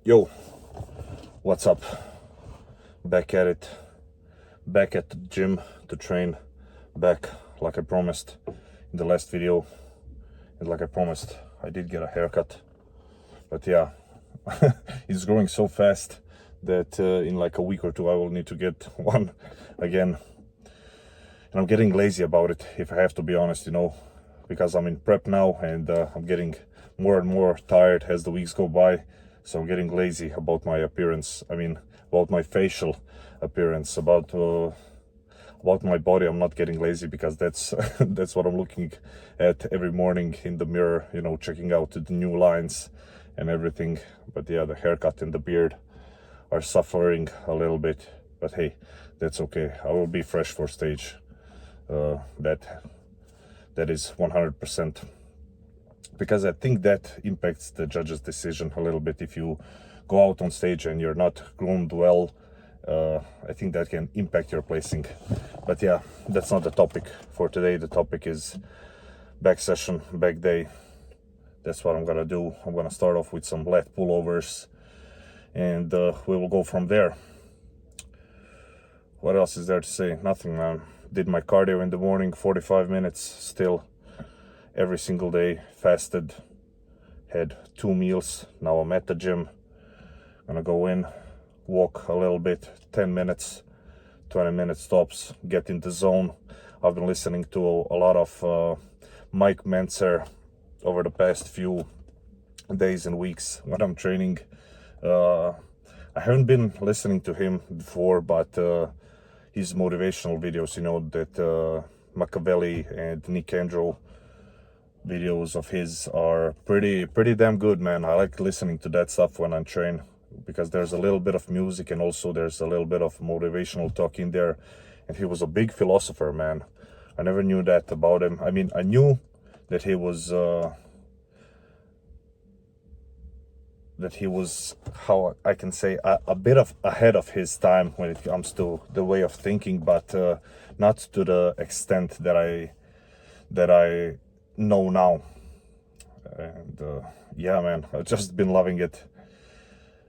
Yo, what's up? Back at it. Back at the gym to train. Back like I promised in the last video. And like I promised, I did get a haircut. But yeah, it's growing so fast that in like a week or two I will need to get one again. And I'm getting lazy about it, if I have to be honest, because I'm in prep now and I'm getting more and more tired as the weeks go by. So I'm getting lazy about my appearance. About my facial appearance, about my body. I'm not getting lazy because that's that's what I'm looking at every morning in the mirror, checking out the new lines and everything. But yeah, the haircut and the beard are suffering a little bit. But hey, that's okay. I will be fresh for stage. That is 100%. Because I think that impacts the judge's decision a little bit. If you go out on stage and you're not groomed well, I think that can impact your placing. But yeah, that's not the topic for today. The topic is back session, back day. That's what I'm gonna do. I'm gonna start off with some lat pullovers, and we will go from there. What else is there to say? Nothing, man. Did my cardio in the morning, 45 minutes still. Every single day, fasted, had 2 meals. Now I'm at the gym. Gonna go in, walk a little bit, 10 minutes, 20 minutes tops, get in the zone. I've been listening to a lot of Mike Mentzer over the past few days and weeks when I'm training. I haven't been listening to him before, but his motivational videos, that Machiavelli and Nick Andrew videos of his are pretty damn good, man. I like listening to that stuff when I train because there's a little bit of music and also there's a little bit of motivational talk in there. And he was a big philosopher, man. I never knew that about him. I knew that he was how I can say a bit of ahead of his time when it comes to the way of thinking, but not to the extent that I know now. And yeah, man, I've just been loving it.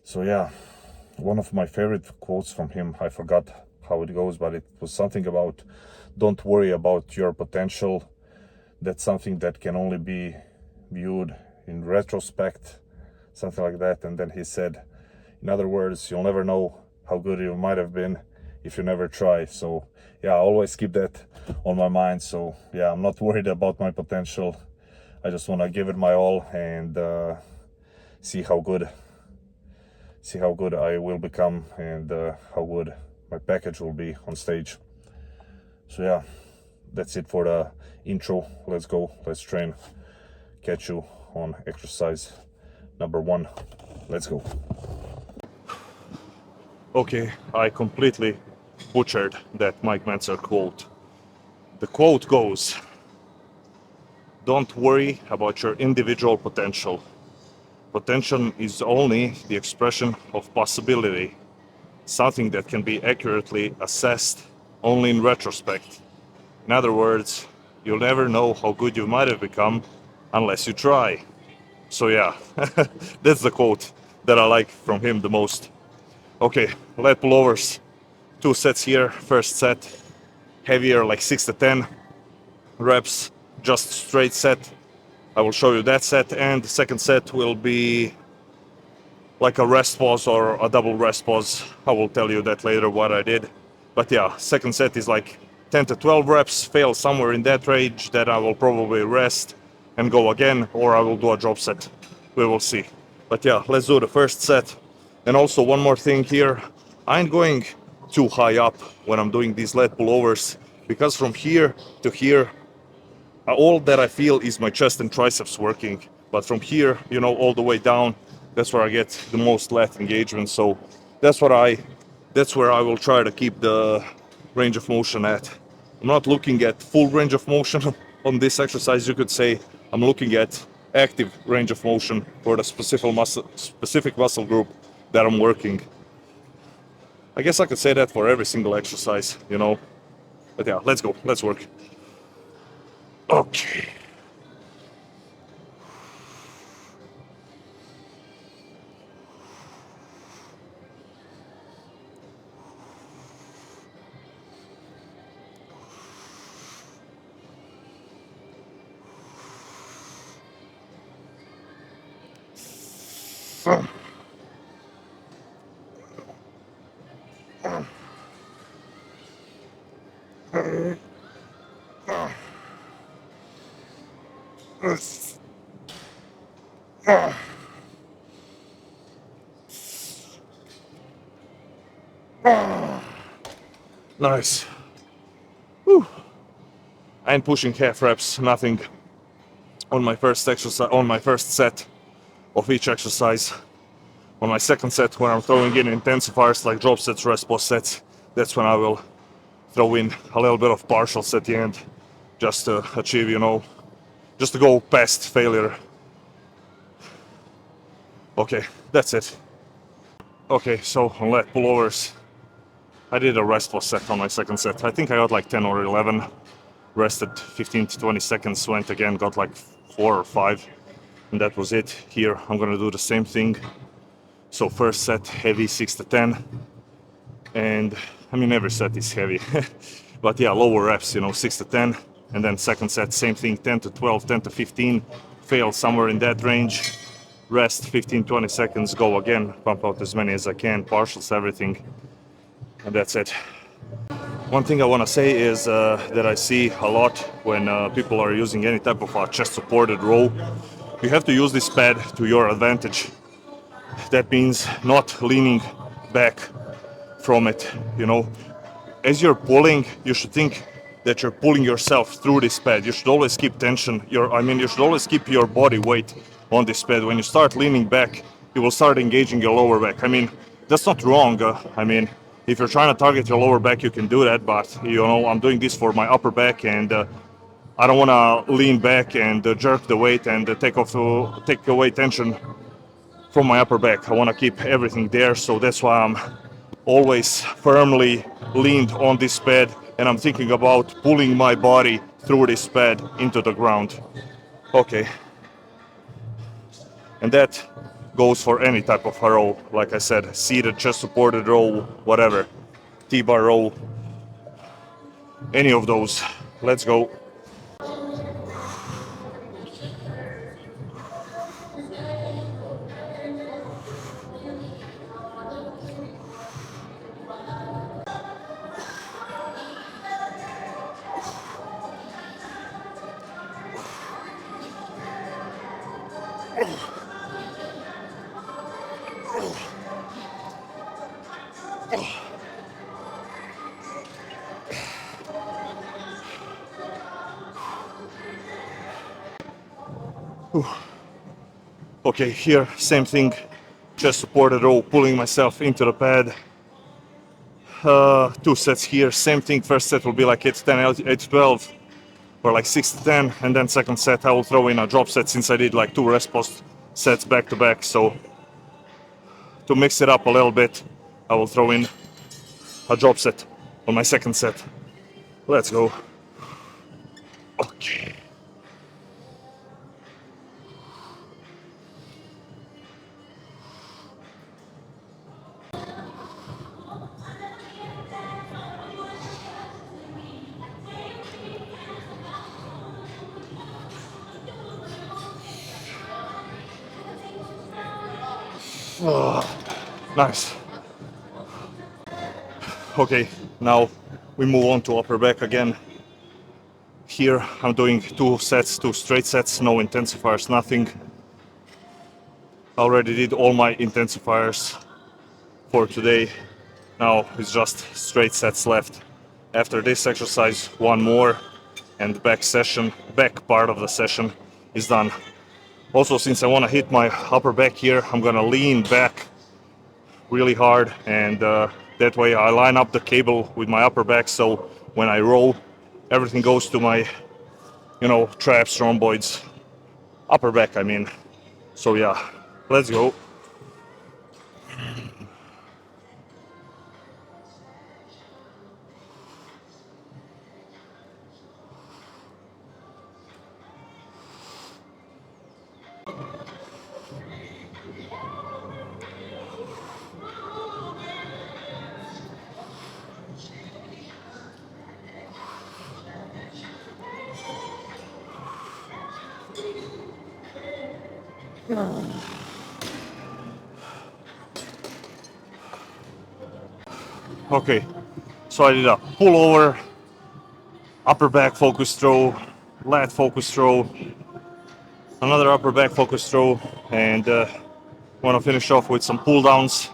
So yeah, one of my favorite quotes from him, I forgot how it goes, but it was something about don't worry about your potential. That's something that can only be viewed in retrospect, something like that. And then he said, in other words, you'll never know how good you might have been if you never try. So yeah, I always keep that on my mind. So yeah, I'm not worried about my potential. I just want to give it my all and see how good I will become and how good my package will be on stage. So yeah, that's it for the intro. Let's go, let's train. Catch you on exercise number 1. Let's go. Okay, I completely butchered that Mike Mentzer quote. The quote goes, don't worry about your individual potential. Potential is only the expression of possibility, something that can be accurately assessed only in retrospect. In other words, you'll never know how good you might have become unless you try. So yeah, that's the quote that I like from him the most. Okay, lat pullovers, 2 sets here. First set, heavier, like 6 to 10 reps, just straight set. I will show you that set, and the second set will be like a rest pause or a double rest pause. I will tell you that later what I did. But yeah, second set is like 10 to 12 reps, fail somewhere in that range, then I will probably rest and go again, or I will do a drop set. We will see. But yeah, let's do the first set. And also one more thing here, I ain't going too high up when I'm doing these lat pullovers, because from here to here, all that I feel is my chest and triceps working. But from here, all the way down, that's where I get the most lat engagement. So that's where I will try to keep the range of motion at. I'm not looking at full range of motion on this exercise, you could say. I'm looking at active range of motion for the specific muscle group that I'm working. I guess I could say that for every single exercise, But yeah, let's go, let's work. Okay. Nice. Whew. I ain't pushing half reps, nothing on my first exercise, on my first set of each exercise. On my second set, when I'm throwing in intensifiers like drop sets, rest pause sets, that's when I will throw in a little bit of partials at the end, just to achieve, just to go past failure. Okay, that's it. Okay, so on lat pullovers, I did a rest pause set on my second set. I think I got like 10 or 11. Rested 15 to 20 seconds, went again, got like 4 or 5, and that was it. Here I'm gonna do the same thing. So first set heavy 6 to 10, and I mean every set is heavy, but yeah, lower reps, 6 to 10, and then second set same thing, 10 to 12, 10 to 15, fail somewhere in that range, rest 15-20 seconds, go again, pump out as many as I can, partials, everything, and that's it. One thing I want to say is that I see a lot when people are using any type of chest supported row. You have to use this pad to your advantage. That means not leaning back from it, As you're pulling, you should think that you're pulling yourself through this pad. You should always keep tension. You should always keep your body weight on this pad. When you start leaning back, you will start engaging your lower back. That's not wrong. If you're trying to target your lower back, you can do that. But I'm doing this for my upper back, and I don't want to lean back and jerk the weight and take away tension from my upper back. I want to keep everything there, so that's why I'm always firmly leaned on this pad, and I'm thinking about pulling my body through this pad into the ground. Okay. And that goes for any type of row, like I said, seated, chest supported row, whatever, T-bar row, any of those. Let's go. Okay, here, same thing, chest supported row, pulling myself into the pad. 2 sets here, same thing, first set will be like 8 to 10, 8 to 12, or like 6 to 10, and then second set I will throw in a drop set since I did like 2 rest pause sets back to back, so to mix it up a little bit, I will throw in a drop set on my second set. Let's go. Okay. Nice. Okay, now we move on to upper back again. Here I'm doing 2 sets, 2 straight sets, no intensifiers, nothing. I already did all my intensifiers for today. Now it's just straight sets left. After this exercise, 1 more, and back part of the session is done. Also, since I want to hit my upper back here, I'm gonna lean back really hard, and that way I line up the cable with my upper back, so when I roll, everything goes to my, traps, rhomboids, upper back, So yeah, let's go. Okay, so I did a pullover, upper back focus throw, lat focus throw, another upper back focus throw, and want to finish off with some pull downs.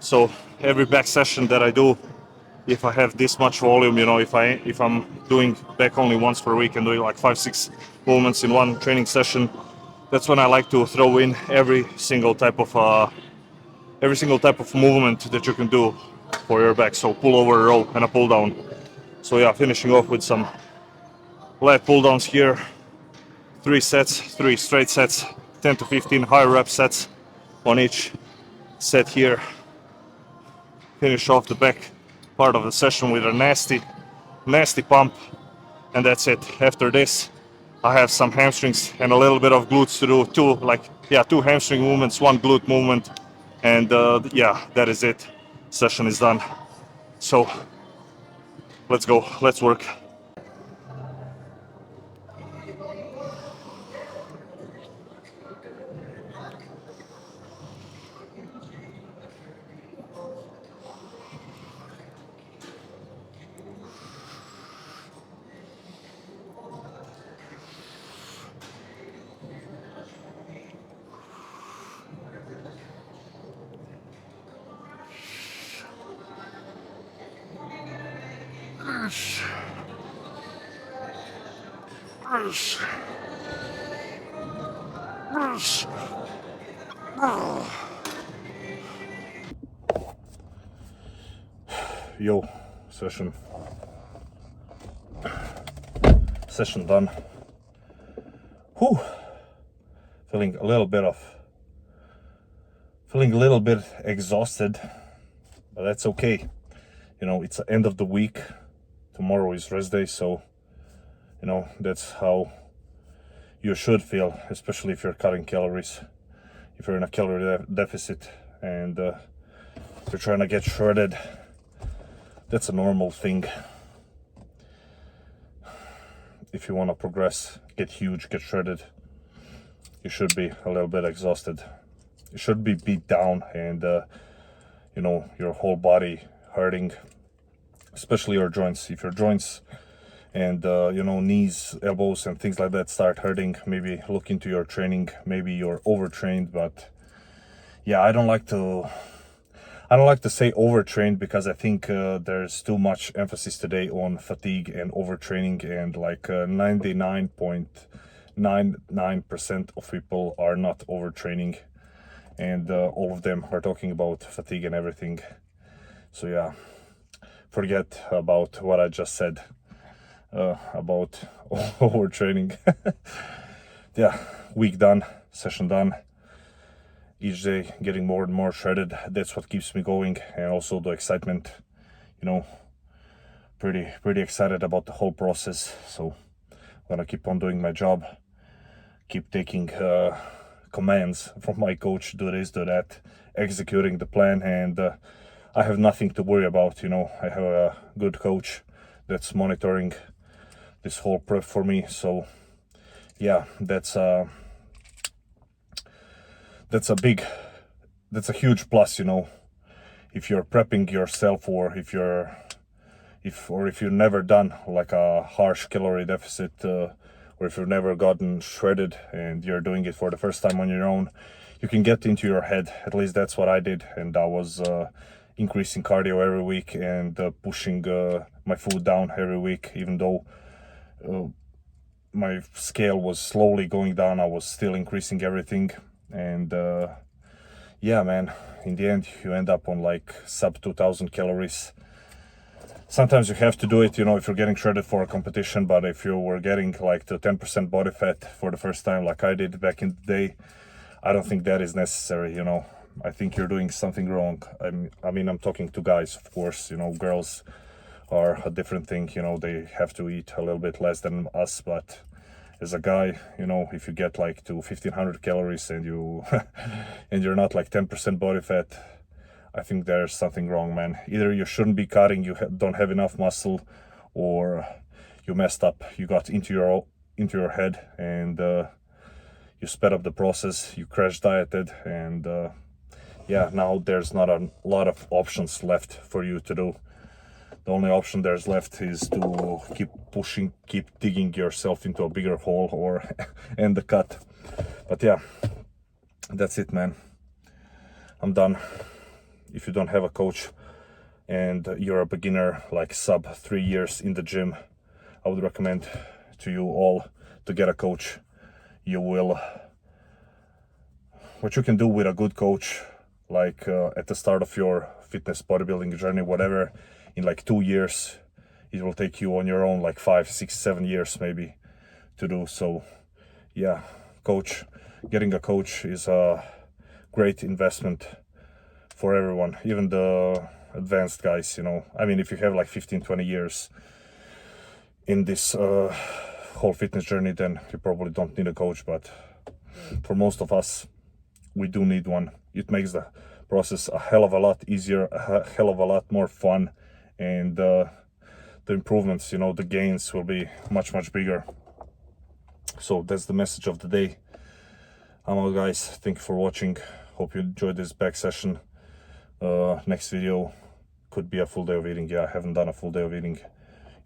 So every back session that I do, if I have this much volume, if I'm doing back only once per week and doing like 5-6 movements in one training session, that's when I like to throw in every single type of movement that you can do for your back. So pull over, row, and a pull down. So yeah, finishing off with some lat pull downs here. 3 sets, 3 straight sets, 10 to 15 high rep sets on each set here. Finish off the back part of the session with a nasty pump, and that's it. After this, I have some hamstrings and a little bit of glutes to do. Two hamstring movements, 1 glute movement, and yeah, that is it. Session is done. So let's go. Let's work. Yo, session done. Whew. Feeling a little bit exhausted, but that's okay. It's the end of the week. Tomorrow is rest day, so that's how you should feel, especially if you're cutting calories, if you're in a calorie deficit, and if you're trying to get shredded. That's a normal thing. If you want to progress, get huge, get shredded, you should be a little bit exhausted. You should be beat down, and your whole body hurting, especially your joints. If your joints and knees, elbows, and things like that start hurting, maybe look into your training. Maybe you're overtrained. But yeah, I don't like to say overtrained, because I think there's too much emphasis today on fatigue and overtraining, and like 99.99% of people are not overtraining, and all of them are talking about fatigue and everything. So yeah, forget about what I just said about overtraining. Yeah, week done, session done. Each day getting more and more shredded. That's what keeps me going, and also the excitement. Pretty excited about the whole process. So I'm gonna keep on doing my job, keep taking commands from my coach, do this, do that, executing the plan, and I have nothing to worry about. I have a good coach that's monitoring this whole prep for me. So yeah, that's a huge plus. If you're prepping yourself, or if you've never done like a harsh calorie deficit, or if you've never gotten shredded and you're doing it for the first time on your own, you can get into your head. At least that's what I did, and I was increasing cardio every week and pushing my food down every week. Even though my scale was slowly going down, I was still increasing everything. And yeah, man, in the end you end up on like sub 2000 calories. Sometimes you have to do it, if you're getting shredded for a competition. But if you were getting like to 10% body fat for the first time, like I did back in the day, I don't think that is necessary. I think you're doing something wrong. I'm talking to guys, of course. Girls are a different thing. They have to eat a little bit less than us. But as a guy, if you get like to 1500 calories and you and you're not like 10% body fat, I think there's something wrong, man. Either you shouldn't be cutting, you don't have enough muscle, or you messed up. You got into your head, and you sped up the process. You crash dieted, and yeah, now there's not a lot of options left for you to do. The only option there's left is to keep pushing, keep digging yourself into a bigger hole or end the cut. But yeah, that's it, man. I'm done. If you don't have a coach and you're a beginner, like sub 3 years in the gym, I would recommend to you all to get a coach. What you can do with a good coach, like at the start of your fitness bodybuilding journey, whatever, in like 2 years, it will take you on your own like 5, 6, 7 years maybe to do. So yeah, getting a coach is a great investment for everyone, even the advanced guys, you know. I mean, if you have like 15, 20 years in this whole fitness journey, then you probably don't need a coach, but for most of us, we do need one. It makes the process a hell of a lot easier, a hell of a lot more fun, and the improvements, you know, the gains will be much, much bigger. So that's the message of the day. I'm out, guys. Thank you for watching. Hope you enjoyed this back session. Next video could be a full day of eating. Yeah, I haven't done a full day of eating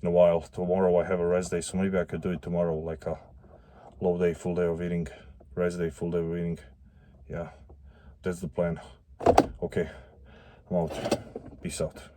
in a while. Tomorrow I have a rest day, so maybe I could do it tomorrow, like a low day, full day of eating, rest day, full day of eating. Yeah, that's the plan. Okay, I'm out. Peace out.